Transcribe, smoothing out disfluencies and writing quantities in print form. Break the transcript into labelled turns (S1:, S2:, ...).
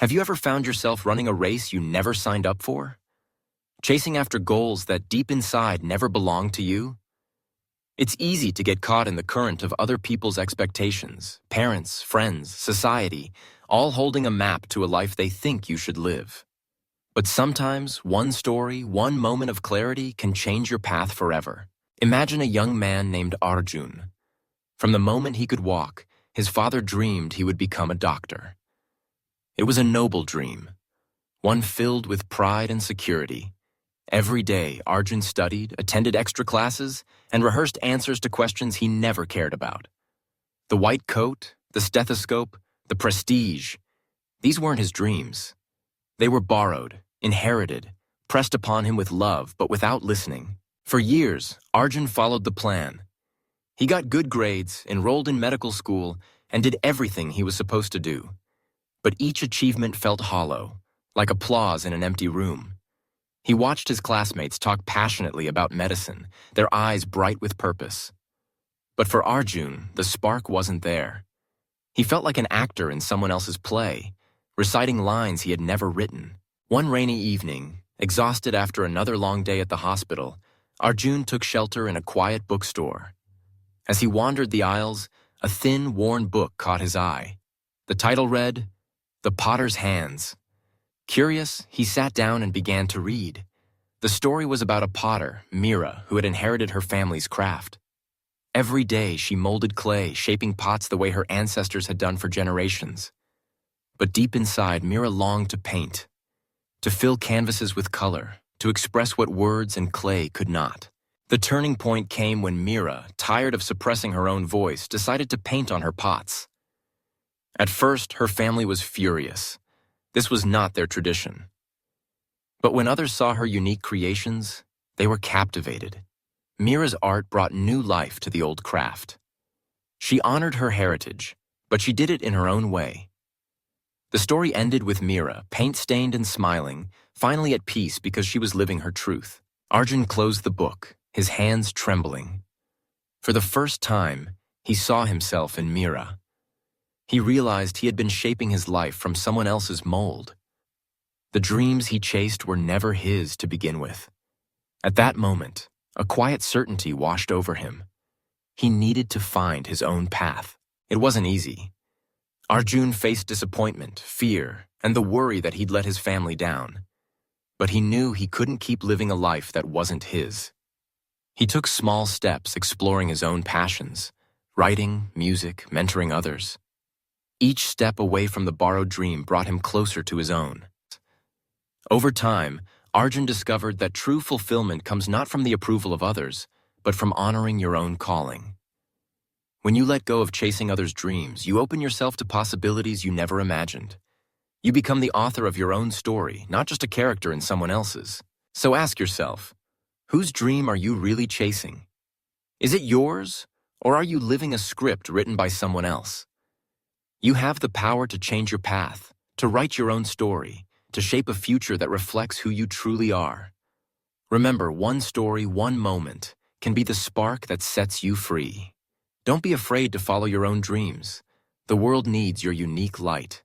S1: Have you ever found yourself running a race you never signed up for? Chasing after goals that deep inside never belonged to you? It's easy to get caught in the current of other people's expectations, parents, friends, society, all holding a map to a life they think you should live. But sometimes one story, one moment of clarity can change your path forever. Imagine a young man named Arjun. From the moment he could walk, his father dreamed he would become a doctor. It was a noble dream, one filled with pride and security. Every day, Arjun studied, attended extra classes, and rehearsed answers to questions he never cared about. The white coat, the stethoscope, the prestige, these weren't his dreams. They were borrowed, inherited, pressed upon him with love, but without listening. For years, Arjun followed the plan. He got good grades, enrolled in medical school, and did everything he was supposed to do. But each achievement felt hollow, like applause in an empty room. He watched his classmates talk passionately about medicine, their eyes bright with purpose. But for Arjun, the spark wasn't there. He felt like an actor in someone else's play, reciting lines he had never written. One rainy evening, exhausted after another long day at the hospital, Arjun took shelter in a quiet bookstore. As he wandered the aisles, a thin, worn book caught his eye. The title read, "The Potter's Hands." Curious, he sat down and began to read. The story was about a potter, Mira, who had inherited her family's craft. Every day she molded clay, shaping pots the way her ancestors had done for generations. But deep inside, Mira longed to paint, to fill canvases with color, to express what words and clay could not. The turning point came when Mira, tired of suppressing her own voice, decided to paint on her pots. At first, her family was furious. This was not their tradition. But when others saw her unique creations, they were captivated. Mira's art brought new life to the old craft. She honored her heritage, but she did it in her own way. The story ended with Mira, paint-stained and smiling, finally at peace because she was living her truth. Arjun closed the book, his hands trembling. For the first time, he saw himself in Mira. He realized he had been shaping his life from someone else's mold. The dreams he chased were never his to begin with. At that moment, a quiet certainty washed over him. He needed to find his own path. It wasn't easy. Arjun faced disappointment, fear, and the worry that he'd let his family down. But he knew he couldn't keep living a life that wasn't his. He took small steps exploring his own passions, writing, music, mentoring others. Each step away from the borrowed dream brought him closer to his own. Over time, Arjun discovered that true fulfillment comes not from the approval of others, but from honoring your own calling. When you let go of chasing others' dreams, you open yourself to possibilities you never imagined. You become the author of your own story, not just a character in someone else's. So ask yourself, whose dream are you really chasing? Is it yours, or are you living a script written by someone else? You have the power to change your path, to write your own story, to shape a future that reflects who you truly are. Remember, one story, one moment, can be the spark that sets you free. Don't be afraid to follow your own dreams. The world needs your unique light.